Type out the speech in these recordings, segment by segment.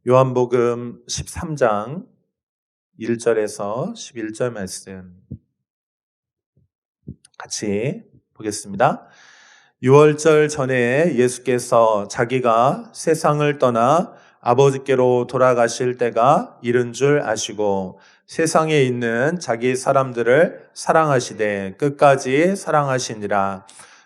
요한복음 13장 1절에서 11절 말씀 같이 보겠습니다. 6월절 전에 예수께서 자기가 세상을 떠나 아버지께로 돌아가실 때가 이른 줄 아시고 세상에 있는 자기 사람들을 사랑하시되 끝까지 사랑하시니라.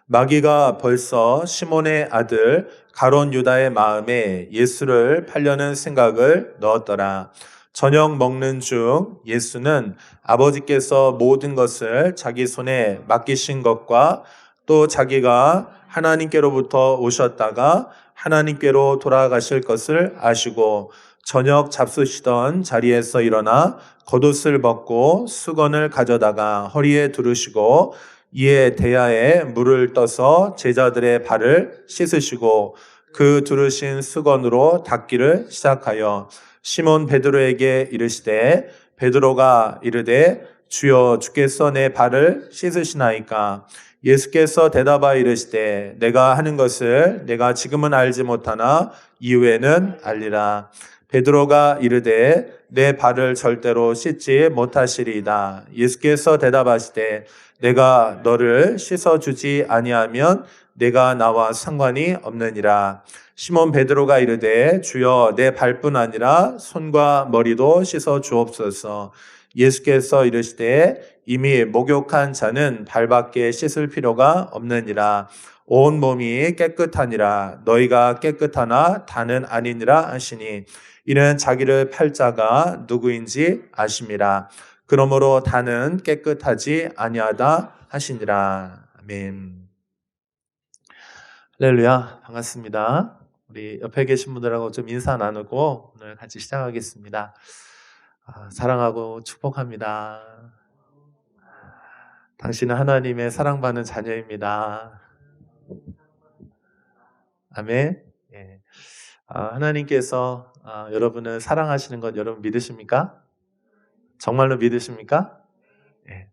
마귀가 벌써 시몬의 아들 가롯 유다의 마음에 예수를 팔려는 생각을 넣었더라. 저녁 먹는 중 예수는 아버지께서 모든 것을 자기 손에 맡기신 것과 또 자기가 하나님께로부터 오셨다가 하나님께로 돌아가실 것을 아시고 저녁 잡수시던 자리에서 일어나 겉옷을 벗고 수건을 가져다가 허리에 두르시고 이에 대야에 물을 떠서 제자들의 발을 씻으시고 그 두르신 수건으로 닦기를 시작하여 시몬 베드로에게 이르시되 베드로가 이르되 주여 주께서 내 발을 씻으시나이까. 예수께서 대답하여 이르시되 내가 하는 것을 내가 지금은 알지 못하나 이후에는 알리라. 베드로가 이르되 내 발을 절대로 씻지 못하시리이다. 예수께서 대답하시되 내가 너를 씻어주지 아니하면 내가 나와 상관이 없느니라. 시몬 베드로가 이르되 주여 내 발뿐 아니라 손과 머리도 씻어 주옵소서. 예수께서 이르시되 이미 목욕한 자는 발밖에 씻을 필요가 없느니라. 온 몸이 깨끗하니라. 너희가 깨끗하나 다는 아니니라 하시니 이는 자기를 팔 자가 누구인지 아심이라. 그러므로 다는 깨끗하지 아니하다 하시니라. 아멘. 할렐루야, 반갑습니다. 우리 옆에 계신 분들하고 좀 인사 나누고 오늘 같이 시작하겠습니다. 사랑하고 축복합니다. 당신은 하나님의 사랑받는 자녀입니다. 아멘. 예. 하나님께서 여러분을 사랑하시는 것 여러분 믿으십니까? 정말로 믿으십니까? 예.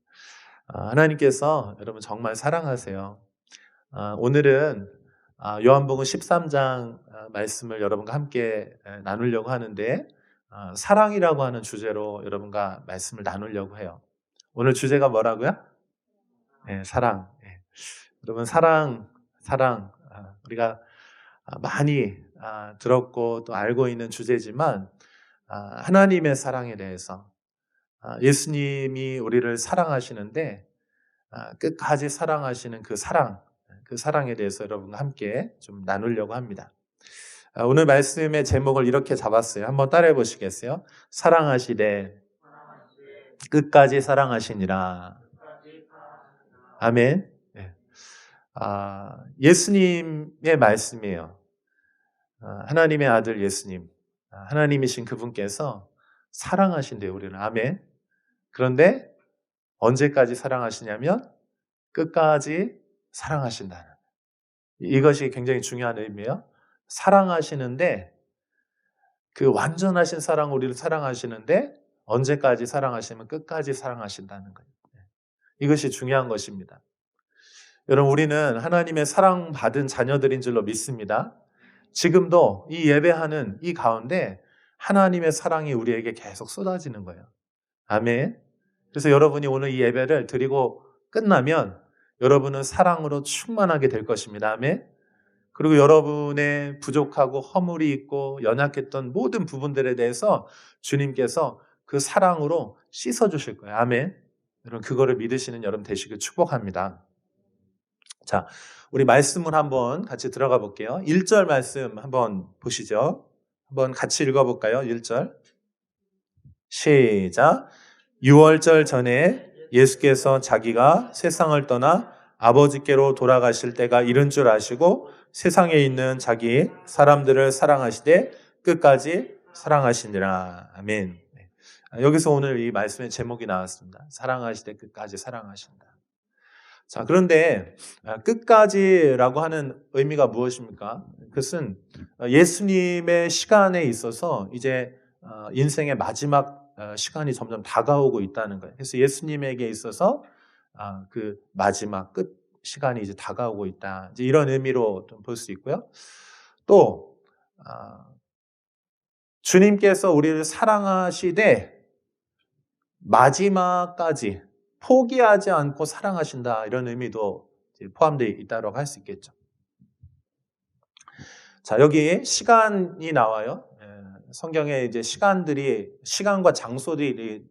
하나님께서 여러분 정말 사랑하세요. 오늘은 요한복음 13장 말씀을 여러분과 함께 나누려고 하는데 사랑이라고 하는 주제로 여러분과 말씀을 나누려고 해요. 오늘 주제가 뭐라고요? 사랑. 여러분 사랑 우리가 많이 들었고 또 알고 있는 주제지만 하나님의 사랑에 대해서 예수님이 우리를 사랑하시는데 끝까지 사랑하시는 그 사랑에 대해서 여러분과 함께 좀 나누려고 합니다. 오늘 말씀의 제목을 이렇게 잡았어요. 한번 따라해 보시겠어요? 사랑하시되 끝까지 사랑하시니라. 아멘. 예수님의 말씀이에요. 하나님의 아들 예수님, 하나님이신 그분께서 사랑하신대요, 우리를. 아멘. 그런데 언제까지 사랑하시냐면 끝까지 사랑하신다는. 이것이 굉장히 중요한 의미예요. 사랑하시는데 그 완전하신 사랑 우리를 사랑하시는데 언제까지 사랑하시면 끝까지 사랑하신다는 거예요. 이것이 중요한 것입니다. 여러분 우리는 하나님의 사랑받은 자녀들인 줄로 믿습니다. 지금도 이 예배하는 이 가운데 하나님의 사랑이 우리에게 계속 쏟아지는 거예요. 아멘. 그래서 여러분이 오늘 이 예배를 드리고 끝나면 여러분은 사랑으로 충만하게 될 것입니다. 아멘. 그리고 여러분의 부족하고 허물이 있고 연약했던 모든 부분들에 대해서 주님께서 그 사랑으로 씻어주실 거예요. 아멘. 여러분 그거를 믿으시는 여러분 되시길 축복합니다. 자, 우리 말씀을 한번 같이 들어가 볼게요. 1절 말씀 한번 보시죠. 한번 같이 읽어볼까요? 1절. 시작. 6월절 전에 예수께서 자기가 세상을 떠나 아버지께로 돌아가실 때가 이른 줄 아시고 세상에 있는 자기 사람들을 사랑하시되 끝까지 사랑하시니라. 아멘. 여기서 오늘 이 말씀의 제목이 나왔습니다. 사랑하시되 끝까지 사랑하신다. 자, 그런데 끝까지라고 하는 의미가 무엇입니까? 그것은 예수님의 시간에 있어서 이제 인생의 마지막 시간이 점점 다가오고 있다는 거예요. 그래서 예수님에게 있어서 그 마지막 끝 시간이 이제 다가오고 있다. 이제 이런 의미로 좀 볼 수 있고요. 또 주님께서 우리를 사랑하시되 마지막까지 포기하지 않고 사랑하신다, 이런 의미도 포함되어 있다고 할 수 있겠죠. 자, 여기 시간이 나와요. 성경에 이제 시간과 장소들이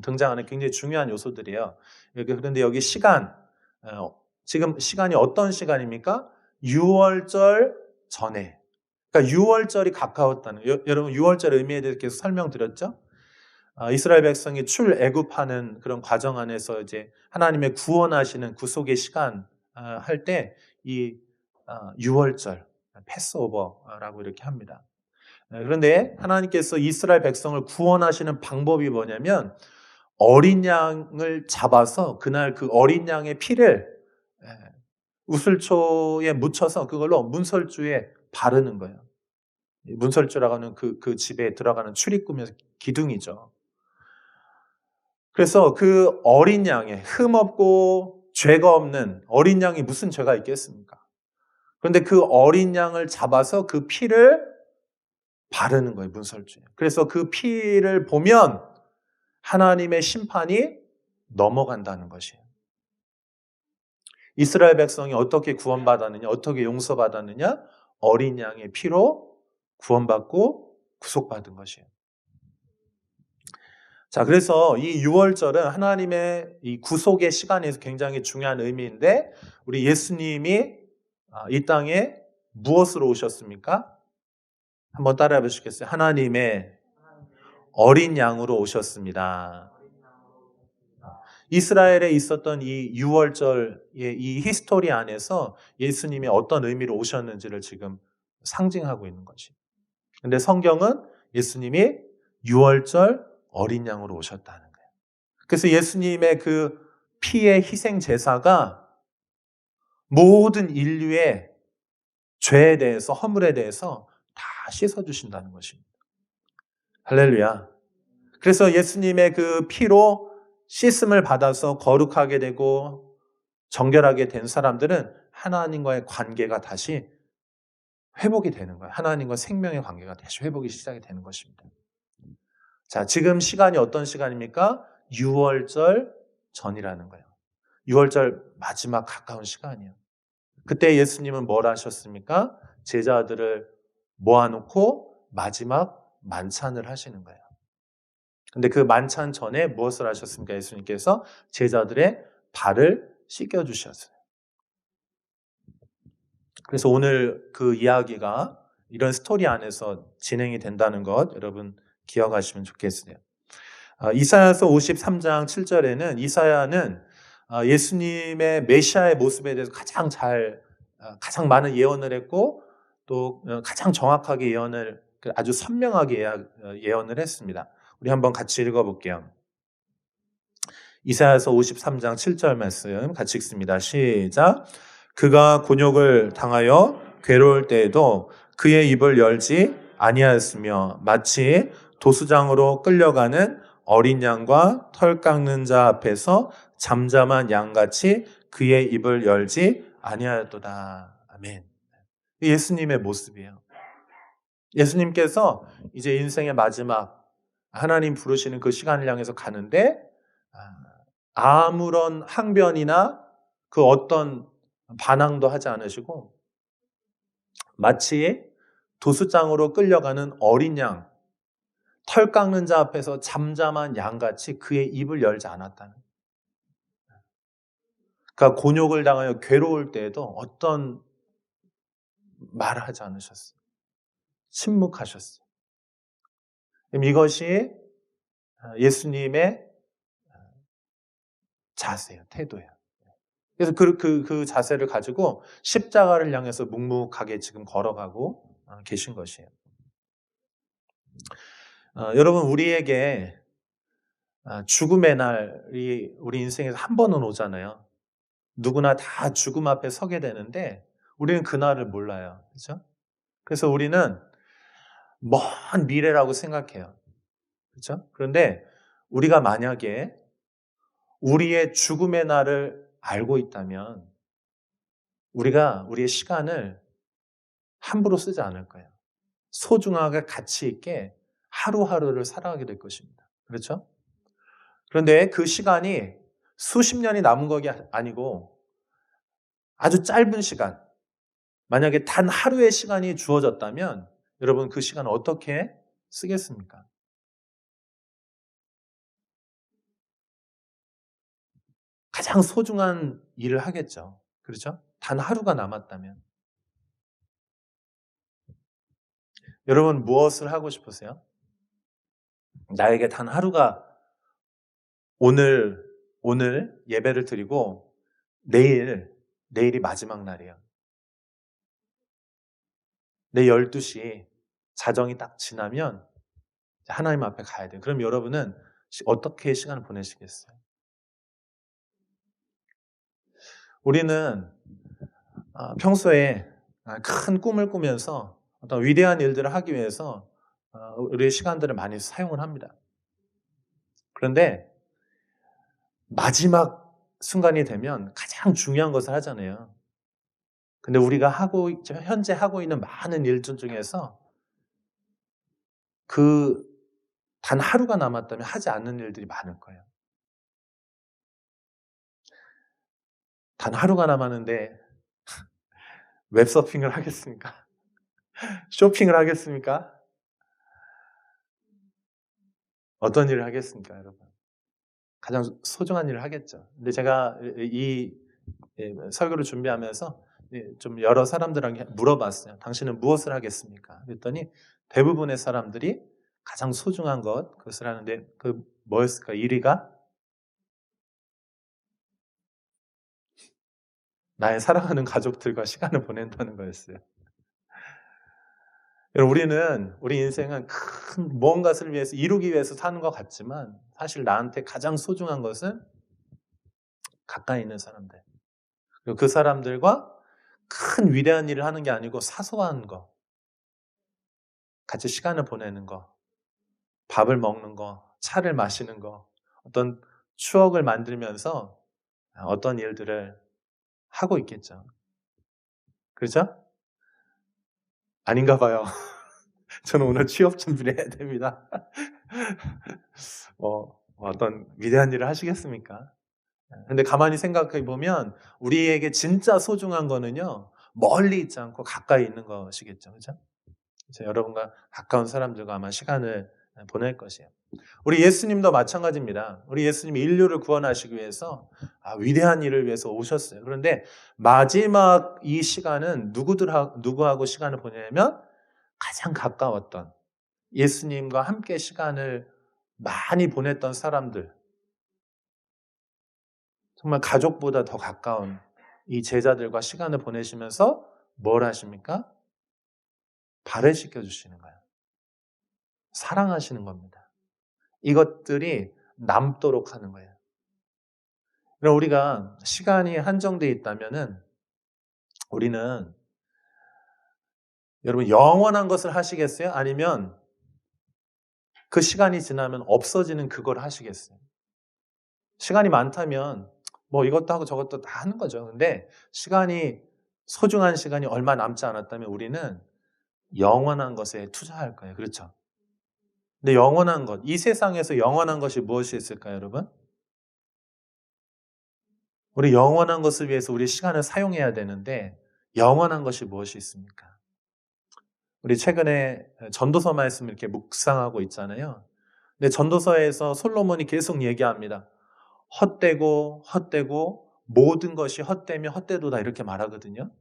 등장하는 굉장히 중요한 요소들이에요. 그런데 여기 시간, 지금 시간이 어떤 시간입니까? 유월절 전에. 그러니까 유월절이 가까웠다는, 여러분 유월절 의미에 대해서 계속 설명드렸죠? 이스라엘 백성이 출애굽하는 그런 과정 안에서 이제 하나님의 구원하시는 구속의 시간 할 때 이 유월절, 패스오버라고 이렇게 합니다. 그런데 하나님께서 이스라엘 백성을 구원하시는 방법이 뭐냐면 어린 양을 잡아서 그날 그 어린 양의 피를 우슬초에 묻혀서 그걸로 문설주에 바르는 거예요. 문설주라고 하는 그 집에 들어가는 출입구면 기둥이죠. 그래서 그 어린 양의 흠없고 죄가 없는 어린 양이 무슨 죄가 있겠습니까? 그런데 그 어린 양을 잡아서 그 피를 바르는 거예요, 문설주에. 그래서 그 피를 보면 하나님의 심판이 넘어간다는 것이에요. 이스라엘 백성이 어떻게 구원받았느냐, 어떻게 용서받았느냐? 어린 양의 피로 구원받고 구속받은 것이에요. 자, 그래서 이 유월절은 하나님의 이 구속의 시간에서 굉장히 중요한 의미인데, 우리 예수님이 이 땅에 무엇으로 오셨습니까? 한번 따라해 보시겠어요? 하나님의 어린 양으로 오셨습니다. 이스라엘에 있었던 이 유월절의 이 히스토리 안에서 예수님이 어떤 의미로 오셨는지를 지금 상징하고 있는 것이. 근데 성경은 예수님이 유월절 어린 양으로 오셨다는 거예요. 그래서 예수님의 그 피의 희생 제사가 모든 인류의 죄에 대해서, 허물에 대해서 다 씻어주신다는 것입니다. 할렐루야. 그래서 예수님의 그 피로 씻음을 받아서 거룩하게 되고 정결하게 된 사람들은 하나님과의 관계가 다시 회복이 되는 거예요. 하나님과 생명의 관계가 다시 회복이 시작이 되는 것입니다. 자, 지금 시간이 어떤 시간입니까? 유월절 전이라는 거예요. 유월절 마지막 가까운 시간이에요. 그때 예수님은 뭘 하셨습니까? 제자들을 모아놓고 마지막 만찬을 하시는 거예요. 근데 그 만찬 전에 무엇을 하셨습니까? 예수님께서 제자들의 발을 씻겨주셨어요. 그래서 오늘 그 이야기가 이런 스토리 안에서 진행이 된다는 것 여러분 기억하시면 좋겠어요. 이사야서 53장 7절에는 이사야는 예수님의 메시아의 모습에 대해서 가장 많은 예언을 했고 또 가장 정확하게 아주 선명하게 예언을 했습니다. 우리 한번 같이 읽어볼게요. 이사야서 53장 7절 말씀 같이 읽습니다. 시작. 그가 곤욕을 당하여 괴로울 때에도 그의 입을 열지 아니하였으며 마치 도수장으로 끌려가는 어린 양과 털 깎는 자 앞에서 잠잠한 양같이 그의 입을 열지 아니하였도다. 아멘. 예수님의 모습이에요. 예수님께서 이제 인생의 마지막 하나님 부르시는 그 시간을 향해서 가는데 아무런 항변이나 그 어떤 반항도 하지 않으시고 마치 도수장으로 끌려가는 어린 양, 털 깎는 자 앞에서 잠잠한 양같이 그의 입을 열지 않았다는. 그러니까 곤욕을 당하여 괴로울 때에도 어떤 말을 하지 않으셨어요. 침묵하셨어요. 이것이 예수님의 자세예요, 태도예요. 그래서 그 자세를 가지고 십자가를 향해서 묵묵하게 지금 걸어가고 계신 것이에요. 여러분, 우리에게 죽음의 날이 우리 인생에서 한 번은 오잖아요. 누구나 다 죽음 앞에 서게 되는데 우리는 그날을 몰라요. 그렇죠? 그래서 우리는 먼 미래라고 생각해요. 그렇죠? 그런데 우리가 만약에 우리의 죽음의 날을 알고 있다면 우리가 우리의 시간을 함부로 쓰지 않을 거예요. 소중하게 가치 있게 하루하루를 살아가게 될 것입니다. 그렇죠? 그런데 그 시간이 수십 년이 남은 것이 아니고 아주 짧은 시간, 만약에 단 하루의 시간이 주어졌다면 여러분 그 시간을 어떻게 쓰겠습니까? 가장 소중한 일을 하겠죠. 그렇죠? 단 하루가 남았다면. 여러분 무엇을 하고 싶으세요? 나에게 단 하루가 오늘 예배를 드리고 내일이 마지막 날이에요. 내 12시 자정이 딱 지나면 하나님 앞에 가야 돼요. 그럼 여러분은 어떻게 시간을 보내시겠어요? 우리는 평소에 큰 꿈을 꾸면서 어떤 위대한 일들을 하기 위해서 우리의 시간들을 많이 사용을 합니다. 그런데 마지막 순간이 되면 가장 중요한 것을 하잖아요. 근데 우리가 현재 하고 있는 많은 일들 중에서 그 단 하루가 남았다면 하지 않는 일들이 많을 거예요. 단 하루가 남았는데 웹서핑을 하겠습니까? 쇼핑을 하겠습니까? 어떤 일을 하겠습니까, 여러분? 가장 소중한 일을 하겠죠. 근데 제가 이 설교를 준비하면서 좀 여러 사람들에게 물어봤어요. 당신은 무엇을 하겠습니까? 그랬더니 대부분의 사람들이 가장 소중한 그것을 하는데 그 뭐였을까? 1위가 나의 사랑하는 가족들과 시간을 보낸다는 거였어요. 우리 인생은 큰 무언가를 위해서 이루기 위해서 사는 것 같지만 사실 나한테 가장 소중한 것은 가까이 있는 사람들. 그리고 그 사람들과 큰 위대한 일을 하는 게 아니고 사소한 거, 같이 시간을 보내는 거, 밥을 먹는 거, 차를 마시는 거, 어떤 추억을 만들면서 어떤 일들을 하고 있겠죠. 그렇죠? 아닌가 봐요. 저는 오늘 취업 준비를 해야 됩니다. 어떤 위대한 일을 하시겠습니까? 근데 가만히 생각해 보면 우리에게 진짜 소중한 거는요, 멀리 있지 않고 가까이 있는 것이겠죠. 그죠? 그래서 여러분과 가까운 사람들과 아마 시간을 보낼 것이에요. 우리 예수님도 마찬가지입니다. 우리 예수님이 인류를 구원하시기 위해서 위대한 일을 위해서 오셨어요. 그런데 마지막 이 시간은 누구하고 시간을 보내냐면 가장 가까웠던 예수님과 함께 시간을 많이 보냈던 사람들, 정말 가족보다 더 가까운 이 제자들과 시간을 보내시면서 뭘 하십니까? 발을씻겨 주시는 거예요. 사랑하시는 겁니다. 이것들이 남도록 하는 거예요. 그럼 우리가 시간이 한정되어 있다면은 우리는 여러분 영원한 것을 하시겠어요? 아니면 그 시간이 지나면 없어지는 그걸 하시겠어요? 시간이 많다면 뭐 이것도 하고 저것도 다 하는 거죠. 근데 소중한 시간이 얼마 남지 않았다면 우리는 영원한 것에 투자할 거예요. 그렇죠? 근데 영원한 것, 이 세상에서 영원한 것이 무엇이 있을까요, 여러분? 우리 영원한 것을 위해서 우리 시간을 사용해야 되는데 영원한 것이 무엇이 있습니까? 우리 최근에 전도서 말씀 이렇게 묵상하고 있잖아요. 근데 전도서에서 솔로몬이 계속 얘기합니다. 헛되고 모든 것이 헛되며 헛되도다 이렇게 말하거든요.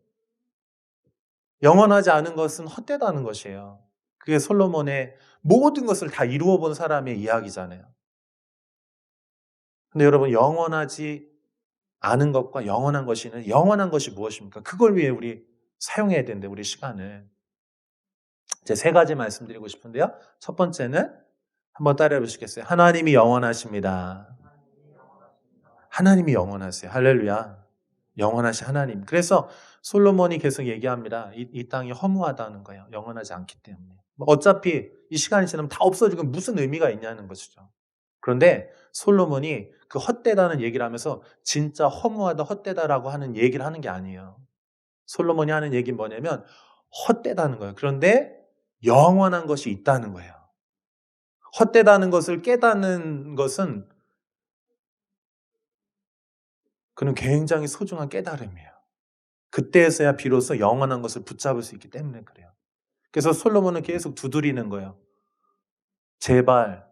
영원하지 않은 것은 헛되다는 것이에요. 그게 솔로몬의 모든 것을 다 이루어 본 사람의 이야기잖아요. 근데 여러분 영원하지 않은 것과 영원한 것이 무엇입니까? 그걸 위해 우리 사용해야 되는데 우리 시간을. 이제 세 가지 말씀드리고 싶은데요. 첫 번째는 한번 따라해 보시겠어요? 하나님이 영원하십니다. 하나님이 영원하세요. 할렐루야. 영원하신 하나님. 그래서 솔로몬이 계속 얘기합니다. 이 땅이 허무하다는 거예요. 영원하지 않기 때문에. 어차피 이 시간이 지나면 다 없어지고 무슨 의미가 있냐는 것이죠. 그런데 솔로몬이 그 헛되다는 얘기를 하면서 진짜 허무하다, 헛되다라고 하는 얘기를 하는 게 아니에요. 솔로몬이 하는 얘기는 뭐냐면 헛되다는 거예요. 그런데 영원한 것이 있다는 거예요. 헛되다는 것을 깨닫는 것은 그는 굉장히 소중한 깨달음이에요. 그때에서야 비로소 영원한 것을 붙잡을 수 있기 때문에 그래요. 그래서 솔로몬은 계속 두드리는 거예요. 제발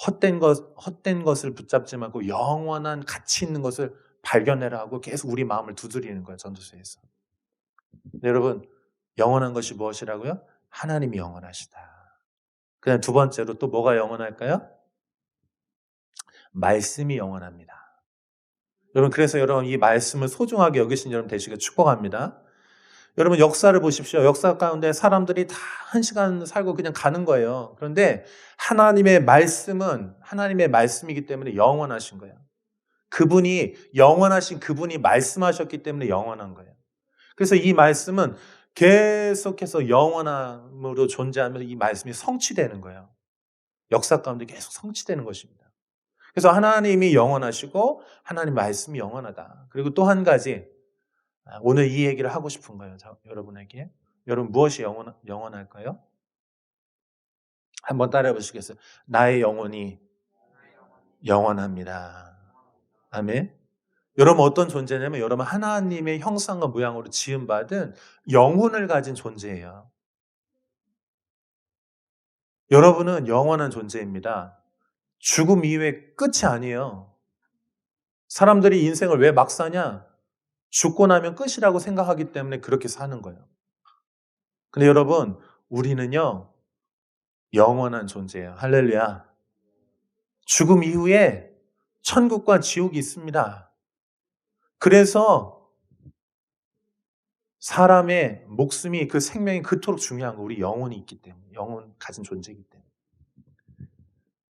헛된 것을 붙잡지 말고 영원한 가치 있는 것을 발견해라 하고 계속 우리 마음을 두드리는 거예요. 전도서에서. 네, 여러분, 영원한 것이 무엇이라고요? 하나님이 영원하시다. 그다음 두 번째로 또 뭐가 영원할까요? 말씀이 영원합니다. 여러분, 그래서 여러분 이 말씀을 소중하게 여기신 여러분 되시길 축복합니다. 여러분 역사를 보십시오. 역사 가운데 사람들이 다 한 시간 살고 그냥 가는 거예요. 그런데 하나님의 말씀은 하나님의 말씀이기 때문에 영원하신 거예요. 그분이 영원하신 그분이 말씀하셨기 때문에 영원한 거예요. 그래서 이 말씀은 계속해서 영원함으로 존재하면서 이 말씀이 성취되는 거예요. 역사 가운데 계속 성취되는 것입니다. 그래서 하나님이 영원하시고 하나님 말씀이 영원하다. 그리고 또 한 가지 오늘 이 얘기를 하고 싶은 거예요. 여러분에게. 여러분 무엇이 영원할까요? 한번 따라해 보시겠어요? 나의 영혼이 영원합니다. 아멘. 여러분 어떤 존재냐면 여러분 하나님의 형상과 모양으로 지음받은 영혼을 가진 존재예요. 여러분은 영원한 존재입니다. 죽음 이후에 끝이 아니에요. 사람들이 인생을 왜 막 사냐? 죽고 나면 끝이라고 생각하기 때문에 그렇게 사는 거예요. 근데 여러분, 우리는요, 영원한 존재예요. 할렐루야. 죽음 이후에 천국과 지옥이 있습니다. 그래서 사람의 목숨이 그 생명이 그토록 중요한 거, 우리 영혼이 있기 때문에, 영혼 가진 존재이기 때문에.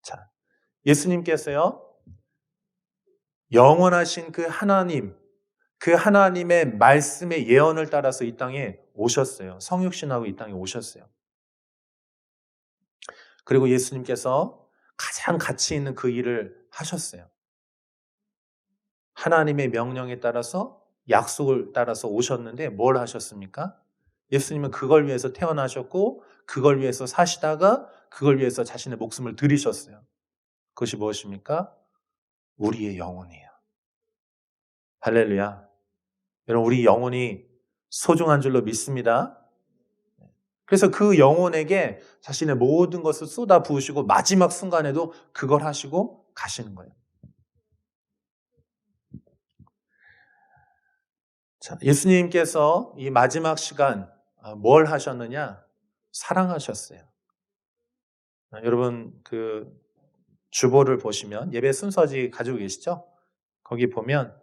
자, 예수님께서요, 영원하신 그 하나님, 그 하나님의 말씀의 예언을 따라서 이 땅에 오셨어요. 성육신하고 이 땅에 오셨어요. 그리고 예수님께서 가장 가치 있는 그 일을 하셨어요. 하나님의 명령에 따라서 약속을 따라서 오셨는데 뭘 하셨습니까? 예수님은 그걸 위해서 태어나셨고 그걸 위해서 사시다가 그걸 위해서 자신의 목숨을 들이셨어요. 그것이 무엇입니까? 우리의 영혼이에요. 할렐루야. 여러분 우리 영혼이 소중한 줄로 믿습니다. 그래서 그 영혼에게 자신의 모든 것을 쏟아 부으시고 마지막 순간에도 그걸 하시고 가시는 거예요. 자, 예수님께서 이 마지막 시간 뭘 하셨느냐? 사랑하셨어요. 여러분 그 주보를 보시면 예배 순서지 가지고 계시죠? 거기 보면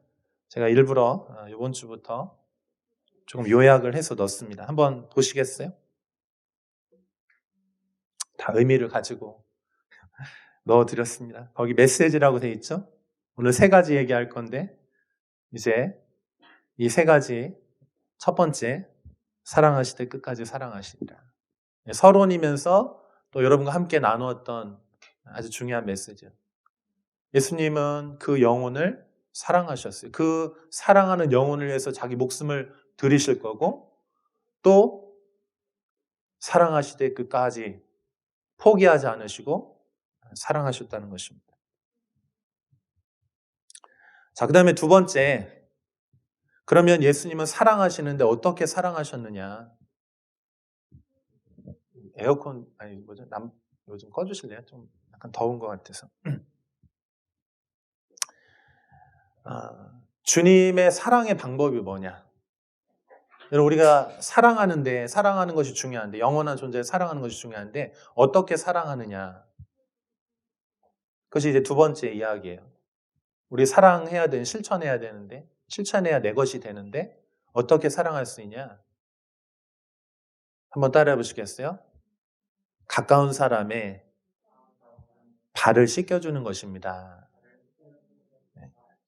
제가 일부러 이번 주부터 조금 요약을 해서 넣습니다. 한번 보시겠어요? 다 의미를 가지고 넣어드렸습니다. 거기 메시지라고 돼 있죠? 오늘 세 가지 얘기할 건데 이제 이 세 가지 첫 번째 사랑하시되 끝까지 사랑하시리라. 서론이면서 또 여러분과 함께 나누었던 아주 중요한 메시지예요. 예수님은 그 영혼을 사랑하셨어요. 그 사랑하는 영혼을 위해서 자기 목숨을 들이실 거고 또 사랑하시되 끝까지 포기하지 않으시고 사랑하셨다는 것입니다. 자, 그 다음에 두 번째, 그러면 예수님은 사랑하시는데 어떻게 사랑하셨느냐? 에어컨, 아니, 뭐죠? 요즘 꺼주실래요? 좀 약간 더운 것 같아서. 주님의 사랑의 방법이 뭐냐? 여러분, 우리가 사랑하는 것이 중요한데, 영원한 존재를 사랑하는 것이 중요한데, 어떻게 사랑하느냐? 그것이 이제 두 번째 이야기예요. 우리 사랑해야 되는, 실천해야 되는데, 실천해야 내 것이 되는데, 어떻게 사랑할 수 있냐? 한번 따라해 보시겠어요? 가까운 사람의 발을 씻겨주는 것입니다.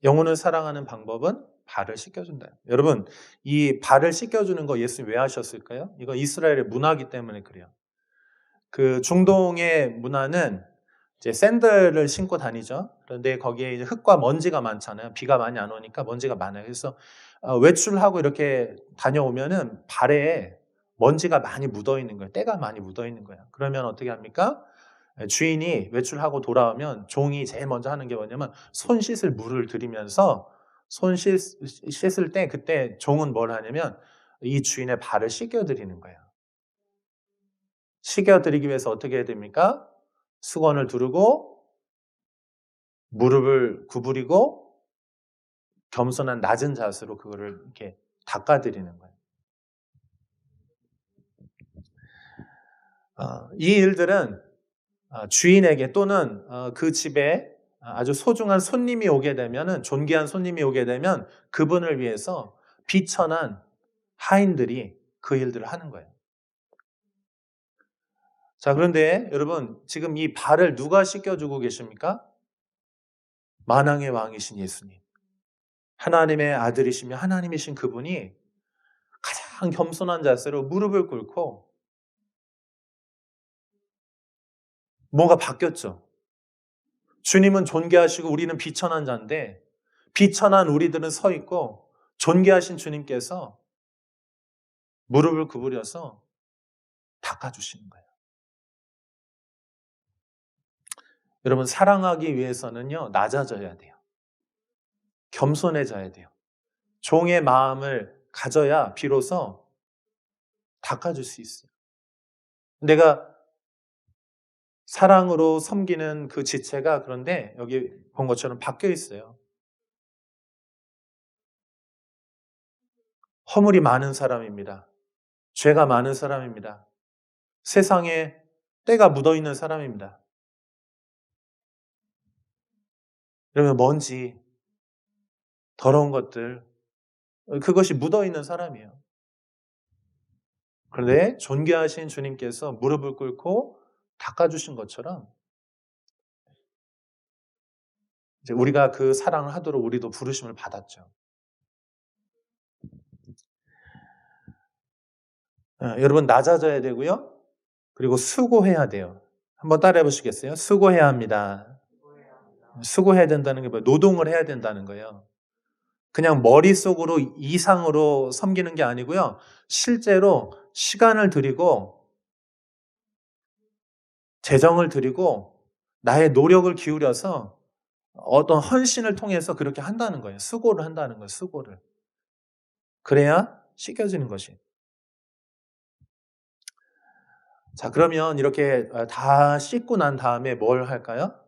영혼을 사랑하는 방법은 발을 씻겨준다. 여러분, 이 발을 씻겨주는 거 예수님 왜 하셨을까요? 이거 이스라엘의 문화이기 때문에 그래요. 그 중동의 문화는 이제 샌들을 신고 다니죠. 그런데 거기에 이제 흙과 먼지가 많잖아요. 비가 많이 안 오니까 먼지가 많아요. 그래서 외출하고 이렇게 다녀오면은 발에 먼지가 많이 묻어 있는 거예요. 때가 많이 묻어 있는 거예요. 그러면 어떻게 합니까? 주인이 외출하고 돌아오면 종이 제일 먼저 하는 게 뭐냐면 손 씻을 물을 들이면서 씻을 때 그때 종은 뭘 하냐면 이 주인의 발을 씻겨드리는 거예요. 씻겨드리기 위해서 어떻게 해야 됩니까? 수건을 두르고 무릎을 구부리고 겸손한 낮은 자세로 그거를 이렇게 닦아드리는 거예요. 이 일들은 주인에게 또는 그 집에 아주 소중한 손님이 오게 되면은 존귀한 손님이 오게 되면 그분을 위해서 비천한 하인들이 그 일들을 하는 거예요. 자, 그런데 여러분 지금 이 발을 누가 씻겨주고 계십니까? 만왕의 왕이신 예수님. 하나님의 아들이시며 하나님이신 그분이 가장 겸손한 자세로 무릎을 꿇고 뭔가 바뀌었죠. 주님은 존귀하시고 우리는 비천한 자인데 비천한 우리들은 서 있고 존귀하신 주님께서 무릎을 구부려서 닦아주시는 거예요. 여러분 사랑하기 위해서는요 낮아져야 돼요. 겸손해져야 돼요. 종의 마음을 가져야 비로소 닦아줄 수 있어요. 내가 사랑으로 섬기는 그 지체가 그런데 여기 본 것처럼 바뀌어 있어요. 허물이 많은 사람입니다. 죄가 많은 사람입니다. 세상에 때가 묻어있는 사람입니다. 그러면 먼지, 더러운 것들, 그것이 묻어있는 사람이에요. 그런데 존귀하신 주님께서 무릎을 꿇고 닦아주신 것처럼 이제 우리가 그 사랑을 하도록 우리도 부르심을 받았죠. 여러분 낮아져야 되고요. 그리고 수고해야 돼요. 한번 따라해 보시겠어요? 수고해야 합니다. 수고해야 된다는 게 뭐예요? 노동을 해야 된다는 거예요. 그냥 머릿속으로 이상으로 섬기는 게 아니고요. 실제로 시간을 들이고 재정을 들이고 나의 노력을 기울여서 어떤 헌신을 통해서 그렇게 한다는 거예요. 수고를 한다는 거예요. 수고를. 그래야 씻겨지는 것이. 자, 그러면 이렇게 다 씻고 난 다음에 뭘 할까요?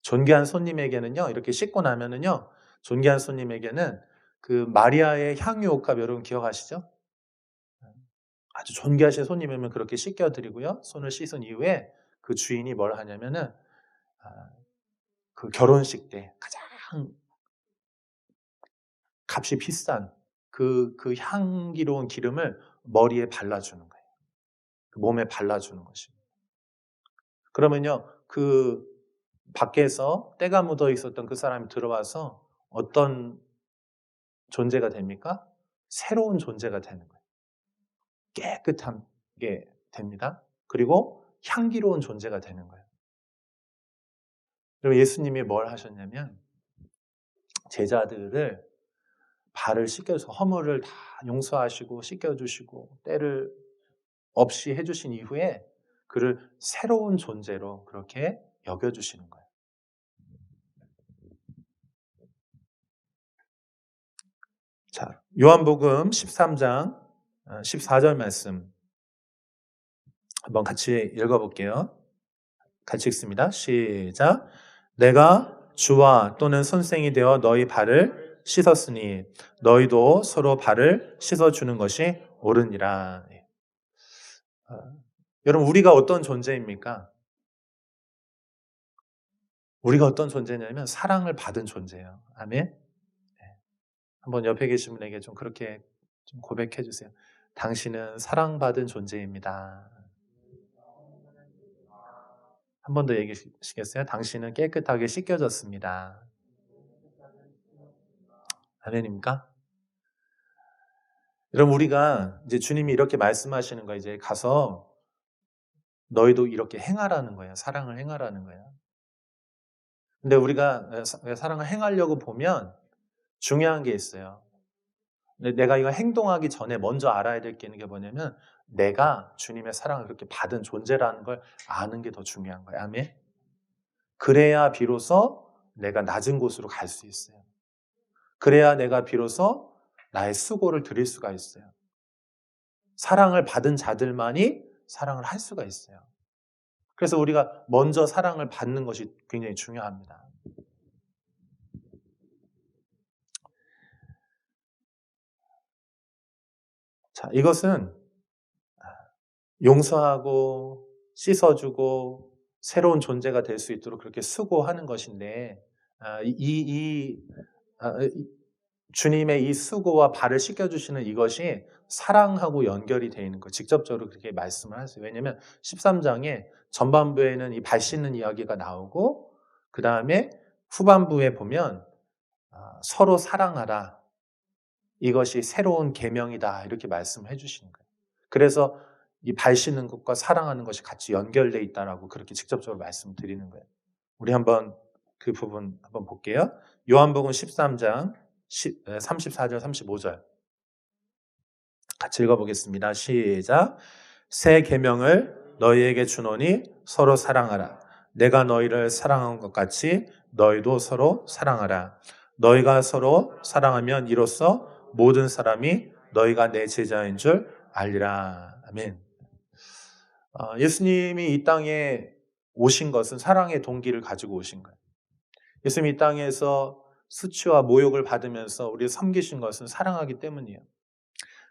존귀한 손님에게는요, 이렇게 씻고 나면은요, 존귀한 손님에게는 그 마리아의 향유옥합 여러분 기억하시죠? 아주 존귀하신 손님이면 그렇게 씻겨드리고요, 손을 씻은 이후에 그 주인이 뭘 하냐면은 그 결혼식 때 가장 값이 비싼 그 향기로운 기름을 머리에 발라주는 거예요. 그 몸에 발라주는 것입니다. 그러면요, 그 밖에서 때가 묻어 있었던 그 사람이 들어와서 어떤 존재가 됩니까? 새로운 존재가 되는 거예요. 깨끗한 게 됩니다. 그리고 향기로운 존재가 되는 거예요. 그리고 예수님이 뭘 하셨냐면 제자들을 발을 씻겨서 허물을 다 용서하시고 씻겨주시고 때를 없이 해주신 이후에 그를 새로운 존재로 그렇게 여겨주시는 거예요. 자, 요한복음 13장 14절 말씀 한번 같이 읽어볼게요. 같이 읽습니다. 시작. 내가 주와 또는 선생이 되어 너희 발을 씻었으니 너희도 서로 발을 씻어주는 것이 옳으니라. 여러분 우리가 어떤 존재입니까? 우리가 어떤 존재냐면 사랑을 받은 존재예요. 아멘. 네. 한번 옆에 계신 분에게 좀 그렇게 좀 고백해 주세요. 당신은 사랑받은 존재입니다. 한 번 더 얘기하시겠어요? 당신은 깨끗하게 씻겨졌습니다. 아멘입니까? 여러분 우리가 이제 주님이 이렇게 말씀하시는 거예요. 이제 가서 너희도 이렇게 행하라는 거예요. 사랑을 행하라는 거예요. 근데 우리가 사랑을 행하려고 보면 중요한 게 있어요. 근데 내가 이거 행동하기 전에 먼저 알아야 될 게 있는 게 뭐냐면 내가 주님의 사랑을 그렇게 받은 존재라는 걸 아는 게 더 중요한 거예요. 아멘. 그래야 비로소 내가 낮은 곳으로 갈 수 있어요. 그래야 내가 비로소 나의 수고를 드릴 수가 있어요. 사랑을 받은 자들만이 사랑을 할 수가 있어요. 그래서 우리가 먼저 사랑을 받는 것이 굉장히 중요합니다. 자, 이것은 용서하고 씻어주고 새로운 존재가 될 수 있도록 그렇게 수고하는 것인데, 주님의 이 수고와 발을 씻겨주시는 이것이 사랑하고 연결이 되어 있는 거예요. 직접적으로 그렇게 말씀을 하세요. 왜냐하면 13장에 전반부에는 이 발 씻는 이야기가 나오고, 그 다음에 후반부에 보면 서로 사랑하라. 이것이 새로운 계명이다. 이렇게 말씀을 해주시는 거예요. 그래서 이 발 씻는 것과 사랑하는 것이 같이 연결되어 있다라고 그렇게 직접적으로 말씀드리는 거예요. 우리 한번 그 부분 한번 볼게요. 요한복음 13장 34절 35절 같이 읽어보겠습니다. 시작. 새 계명을 너희에게 주노니 서로 사랑하라. 내가 너희를 사랑한 것 같이 너희도 서로 사랑하라. 너희가 서로 사랑하면 이로써 모든 사람이 너희가 내 제자인 줄 알리라. 아멘. 예수님이 이 땅에 오신 것은 사랑의 동기를 가지고 오신 거예요. 예수님이 이 땅에서 수치와 모욕을 받으면서 우리를 섬기신 것은 사랑하기 때문이에요.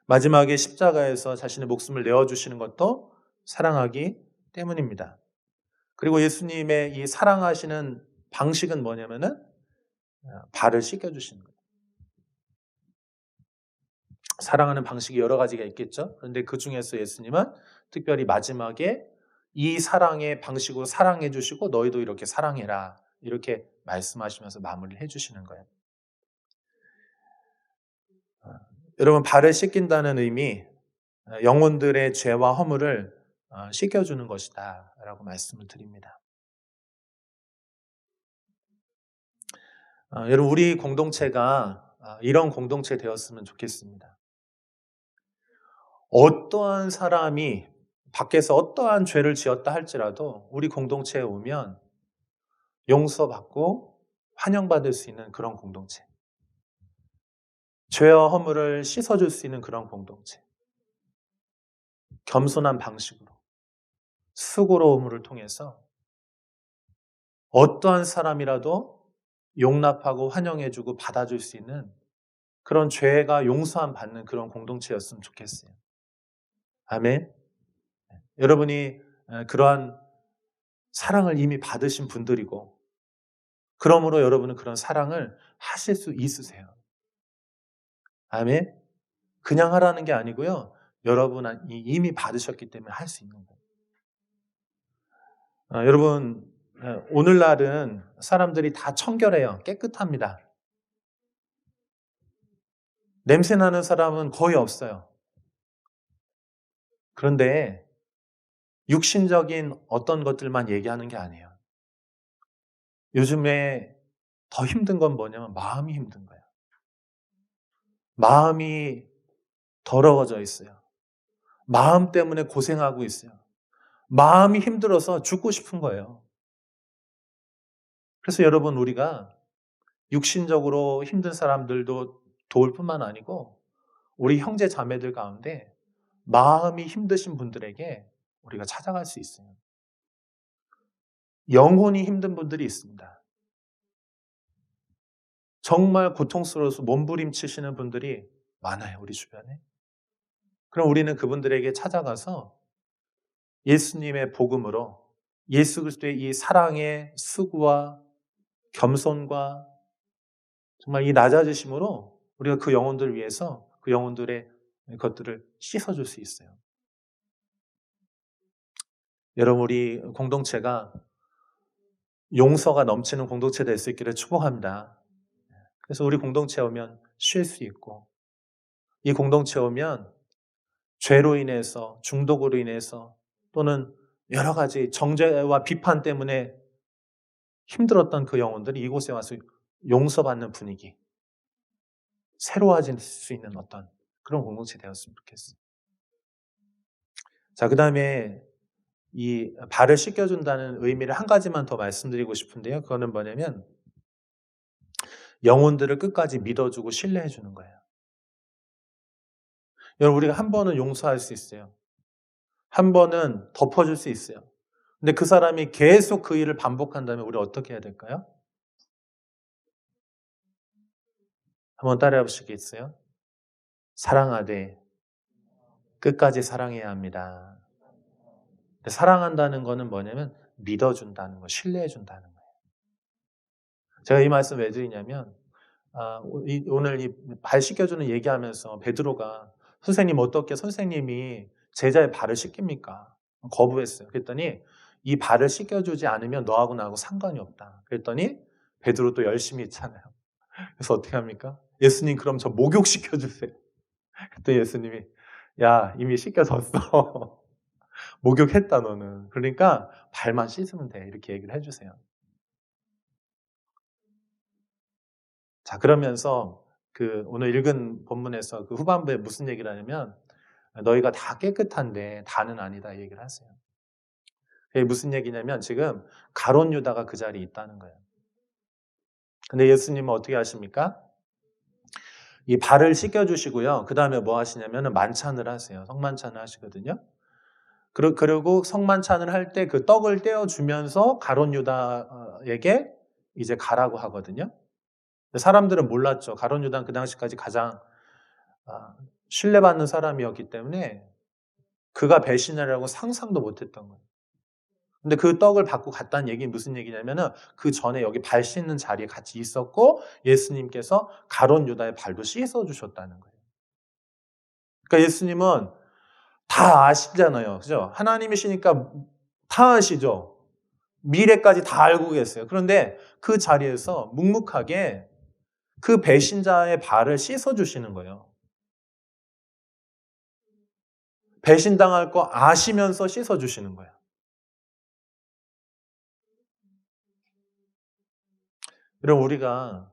마지막에 십자가에서 자신의 목숨을 내어주시는 것도 사랑하기 때문입니다. 그리고 예수님의 이 사랑하시는 방식은 뭐냐면은 발을 씻겨주시는 거예요. 사랑하는 방식이 여러 가지가 있겠죠. 그런데 그 중에서 예수님은 특별히 마지막에 이 사랑의 방식으로 사랑해 주시고 너희도 이렇게 사랑해라. 이렇게 말씀하시면서 마무리를 해주시는 거예요. 여러분, 발을 씻긴다는 의미, 영혼들의 죄와 허물을 씻겨주는 것이다 라고 말씀을 드립니다. 여러분, 우리 공동체가 이런 공동체 되었으면 좋겠습니다. 어떠한 사람이 밖에서 어떠한 죄를 지었다 할지라도 우리 공동체에 오면 용서받고 환영받을 수 있는 그런 공동체. 죄와 허물을 씻어줄 수 있는 그런 공동체. 겸손한 방식으로, 수고로움을 통해서 어떠한 사람이라도 용납하고 환영해주고 받아줄 수 있는 그런 죄가 용서함 받는 그런 공동체였으면 좋겠어요. 아멘. 여러분이 그러한 사랑을 이미 받으신 분들이고, 그러므로 여러분은 그런 사랑을 하실 수 있으세요. 아멘. 그냥 하라는 게 아니고요. 여러분이 이미 받으셨기 때문에 할 수 있는 거예요. 여러분, 오늘날은 사람들이 다 청결해요. 깨끗합니다. 냄새 나는 사람은 거의 없어요. 그런데 육신적인 어떤 것들만 얘기하는 게 아니에요. 요즘에 더 힘든 건 뭐냐면 마음이 힘든 거예요. 마음이 더러워져 있어요. 마음 때문에 고생하고 있어요. 마음이 힘들어서 죽고 싶은 거예요. 그래서 여러분, 우리가 육신적으로 힘든 사람들도 도울 뿐만 아니고 우리 형제 자매들 가운데 마음이 힘드신 분들에게 우리가 찾아갈 수 있어요. 영혼이 힘든 분들이 있습니다. 정말 고통스러워서 몸부림치시는 분들이 많아요, 우리 주변에. 그럼 우리는 그분들에게 찾아가서 예수님의 복음으로 예수 그리스도의 이 사랑의 수고와 겸손과 정말 이 낮아지심으로 우리가 그 영혼들을 위해서 그 영혼들의 것들을 씻어줄 수 있어요. 여러분, 우리 공동체가 용서가 넘치는 공동체 될 수 있기를 축복합니다. 그래서 우리 공동체에 오면 쉴 수 있고, 이 공동체에 오면 죄로 인해서, 중독으로 인해서 또는 여러 가지 정죄와 비판 때문에 힘들었던 그 영혼들이 이곳에 와서 용서받는 분위기, 새로워질 수 있는 어떤 그런 공동체 되었으면 좋겠어요. 자, 그 다음에 이 발을 씻겨준다는 의미를 한 가지만 더 말씀드리고 싶은데요. 그거는 뭐냐면 영혼들을 끝까지 믿어주고 신뢰해주는 거예요. 여러분, 우리가 한 번은 용서할 수 있어요. 한 번은 덮어줄 수 있어요. 근데 그 사람이 계속 그 일을 반복한다면 우리 어떻게 해야 될까요? 한번 따라해 보시겠어요? 사랑하되 끝까지 사랑해야 합니다. 사랑한다는 거는 뭐냐면 믿어준다는 거, 신뢰해준다는 거예요. 제가 이 말씀 왜 드리냐면 오늘 이 발 씻겨주는 얘기하면서 베드로가 선생님 어떻게 선생님이 제자의 발을 씻깁니까? 거부했어요. 그랬더니 이 발을 씻겨주지 않으면 너하고 나하고 상관이 없다. 그랬더니 베드로 또 열심히 했잖아요. 그래서 어떻게 합니까? 예수님 그럼 저 목욕시켜주세요. 그때 예수님이 야 이미 씻겨졌어. 목욕했다 너는. 그러니까 발만 씻으면 돼. 이렇게 얘기를 해주세요. 자, 그러면서 그 오늘 읽은 본문에서 그 후반부에 무슨 얘기를 하냐면 너희가 다 깨끗한데 다는 아니다 이 얘기를 하세요. 그게 무슨 얘기냐면 지금 가룟 유다가 그 자리에 있다는 거예요. 근데 예수님은 어떻게 하십니까? 이 발을 씻겨주시고요. 그 다음에 뭐 하시냐면 만찬을 하세요. 성만찬을 하시거든요. 그리고 성만찬을 할 때 그 떡을 떼어주면서 가룟 유다에게 이제 가라고 하거든요. 사람들은 몰랐죠. 가룟 유다는 그 당시까지 가장 신뢰받는 사람이었기 때문에 그가 배신이라고 상상도 못했던 거예요. 근데 그 떡을 받고 갔다는 얘기는 무슨 얘기냐면은 그 전에 여기 발 씻는 자리에 같이 있었고 예수님께서 가룟 유다의 발도 씻어 주셨다는 거예요. 그러니까 예수님은 다 아시잖아요. 그죠? 하나님이시니까 다 아시죠? 미래까지 다 알고 계세요. 그런데 그 자리에서 묵묵하게 그 배신자의 발을 씻어 주시는 거예요. 배신당할 거 아시면서 씻어 주시는 거예요. 여러분, 우리가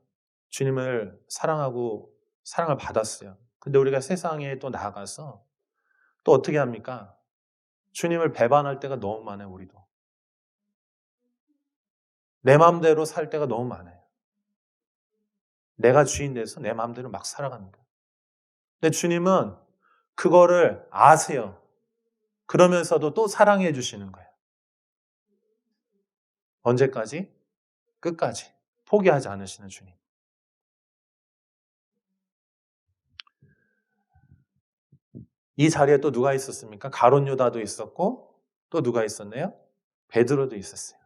주님을 사랑하고 사랑을 받았어요. 근데 우리가 세상에 또 나아가서 또 어떻게 합니까? 주님을 배반할 때가 너무 많아요, 우리도. 내 마음대로 살 때가 너무 많아요. 내가 주인 돼서 내 마음대로 막 살아갑니다. 근데 주님은 그거를 아세요. 그러면서도 또 사랑해 주시는 거예요. 언제까지? 끝까지. 포기하지 않으시는 주님. 이 자리에 또 누가 있었습니까? 가룟 유다도 있었고 또 누가 있었나요? 베드로도 있었어요.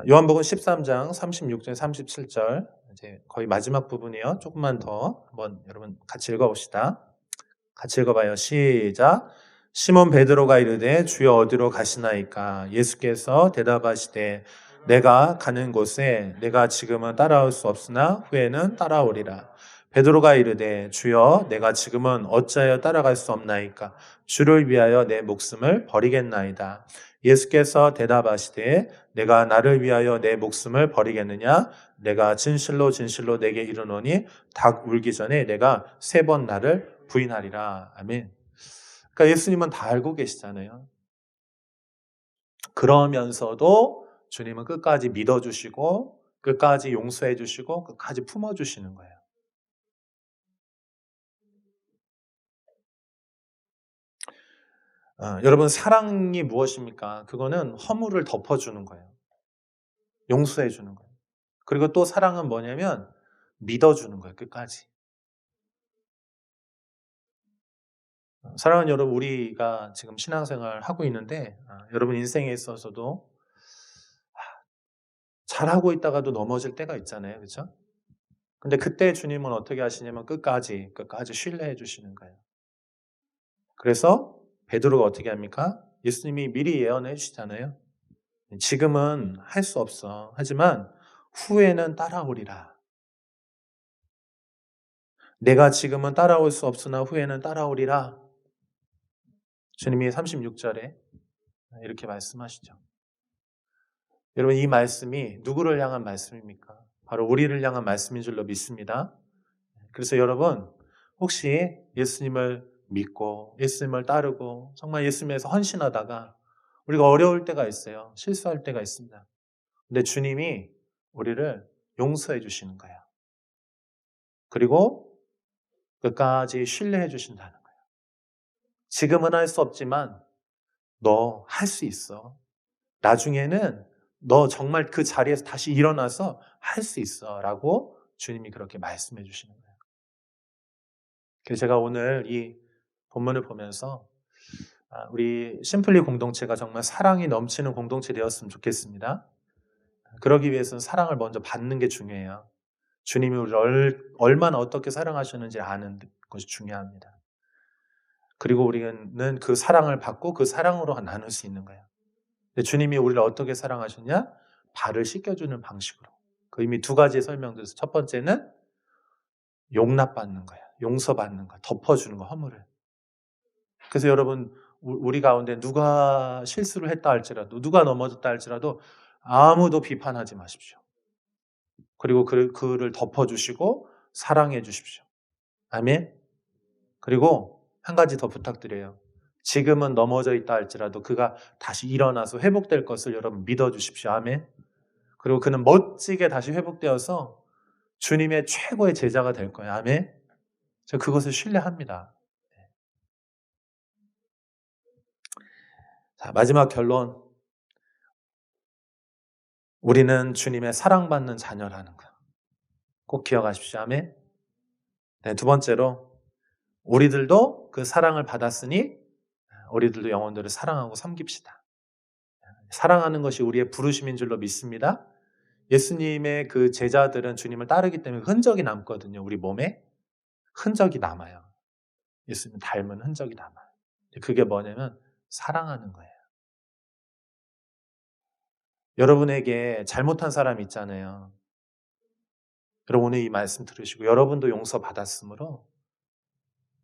요한복음 13장 36절 37절 이제 거의 마지막 부분이에요. 조금만 더 한번 여러분 같이 읽어봅시다. 같이 읽어봐요. 시작. 시몬 베드로가 이르되 주여 어디로 가시나이까? 예수께서 대답하시되 내가 가는 곳에 내가 지금은 따라올 수 없으나 후에는 따라오리라. 베드로가 이르되 주여 내가 지금은 어찌하여 따라갈 수 없나이까? 주를 위하여 내 목숨을 버리겠나이다. 예수께서 대답하시되 내가 나를 위하여 내 목숨을 버리겠느냐? 내가 진실로 진실로 내게 이르노니 닭 울기 전에 내가 3번 나를 부인하리라. 아멘. 그러니까 예수님은 다 알고 계시잖아요. 그러면서도 주님은 끝까지 믿어주시고 끝까지 용서해주시고 끝까지 품어주시는 거예요. 여러분 사랑이 무엇입니까? 그거는 허물을 덮어주는 거예요. 용서해주는 거예요. 그리고 또 사랑은 뭐냐면 믿어주는 거예요. 끝까지. 사랑하는 여러분, 우리가 지금 신앙생활 하고 있는데 여러분 인생에 있어서도 잘하고 있다가도 넘어질 때가 있잖아요. 그렇죠? 근데 그때 주님은 어떻게 하시냐면 끝까지 신뢰해 주시는 거예요. 그래서 베드로가 어떻게 합니까? 예수님이 미리 예언해 주시잖아요. 지금은 할 수 없어. 하지만 후에는 따라오리라. 내가 지금은 따라올 수 없으나 후에는 따라오리라. 주님이 36절에 이렇게 말씀하시죠. 여러분 이 말씀이 누구를 향한 말씀입니까? 바로 우리를 향한 말씀인 줄로 믿습니다. 그래서 여러분 혹시 예수님을 믿고 예수님을 따르고 정말 예수님에서 헌신하다가 우리가 어려울 때가 있어요. 실수할 때가 있습니다. 근데 주님이 우리를 용서해 주시는 거예요. 그리고 끝까지 신뢰해 주신다는 거예요. 지금은 할 수 없지만 너 할 수 있어. 나중에는 너 정말 그 자리에서 다시 일어나서 할 수 있어. 라고 주님이 그렇게 말씀해 주시는 거예요. 그래서 제가 오늘 이 본문을 보면서 우리 심플리 공동체가 정말 사랑이 넘치는 공동체 되었으면 좋겠습니다. 그러기 위해서는 사랑을 먼저 받는 게 중요해요. 주님이 우리를 얼마나 어떻게 사랑하셨는지 아는 것이 중요합니다. 그리고 우리는 그 사랑을 받고 그 사랑으로 나눌 수 있는 거예요. 근데 주님이 우리를 어떻게 사랑하셨냐? 발을 씻겨주는 방식으로. 그 이미 두 가지 설명드렸어요. 첫 번째는 용납받는 거예요. 용서받는 거, 덮어주는 거, 허물을. 그래서 여러분, 우리 가운데 누가 실수를 했다 할지라도, 누가 넘어졌다 할지라도 아무도 비판하지 마십시오. 그리고 그를 덮어주시고 사랑해 주십시오. 아멘. 그리고 한 가지 더 부탁드려요. 지금은 넘어져 있다 할지라도 그가 다시 일어나서 회복될 것을 여러분 믿어주십시오. 아멘. 그리고 그는 멋지게 다시 회복되어서 주님의 최고의 제자가 될 거예요. 아멘. 저 그것을 신뢰합니다. 자, 마지막 결론. 우리는 주님의 사랑받는 자녀라는 거. 꼭 기억하십시오. 아멘. 네, 두 번째로 우리들도 그 사랑을 받았으니 우리들도 영혼들을 사랑하고 섬깁시다. 사랑하는 것이 우리의 부르심인 줄로 믿습니다. 예수님의 그 제자들은 주님을 따르기 때문에 흔적이 남거든요. 우리 몸에 흔적이 남아요. 예수님 닮은 흔적이 남아요. 그게 뭐냐면 사랑하는 거예요. 여러분에게 잘못한 사람 있잖아요. 여러분 오늘 이 말씀 들으시고 여러분도 용서받았으므로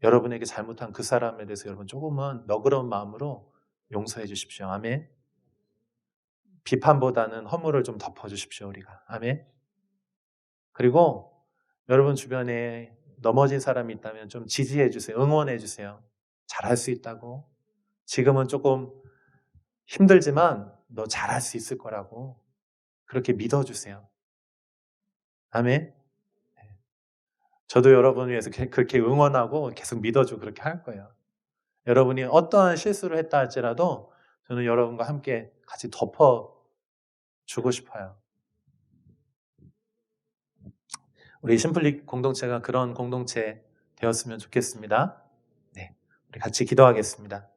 여러분에게 잘못한 그 사람에 대해서 여러분 조금은 너그러운 마음으로 용서해 주십시오. 아멘. 비판보다는 허물을 좀 덮어주십시오. 우리가. 아멘. 그리고 여러분 주변에 넘어진 사람이 있다면 좀 지지해 주세요. 응원해 주세요. 잘할 수 있다고. 지금은 조금 힘들지만 너 잘할 수 있을 거라고 그렇게 믿어주세요. 아멘. 저도 여러분을 위해서 그렇게 응원하고 계속 믿어주고 그렇게 할 거예요. 여러분이 어떠한 실수를 했다 할지라도 저는 여러분과 함께 같이 덮어주고 싶어요. 우리 심플리 공동체가 그런 공동체 되었으면 좋겠습니다. 네, 우리 같이 기도하겠습니다.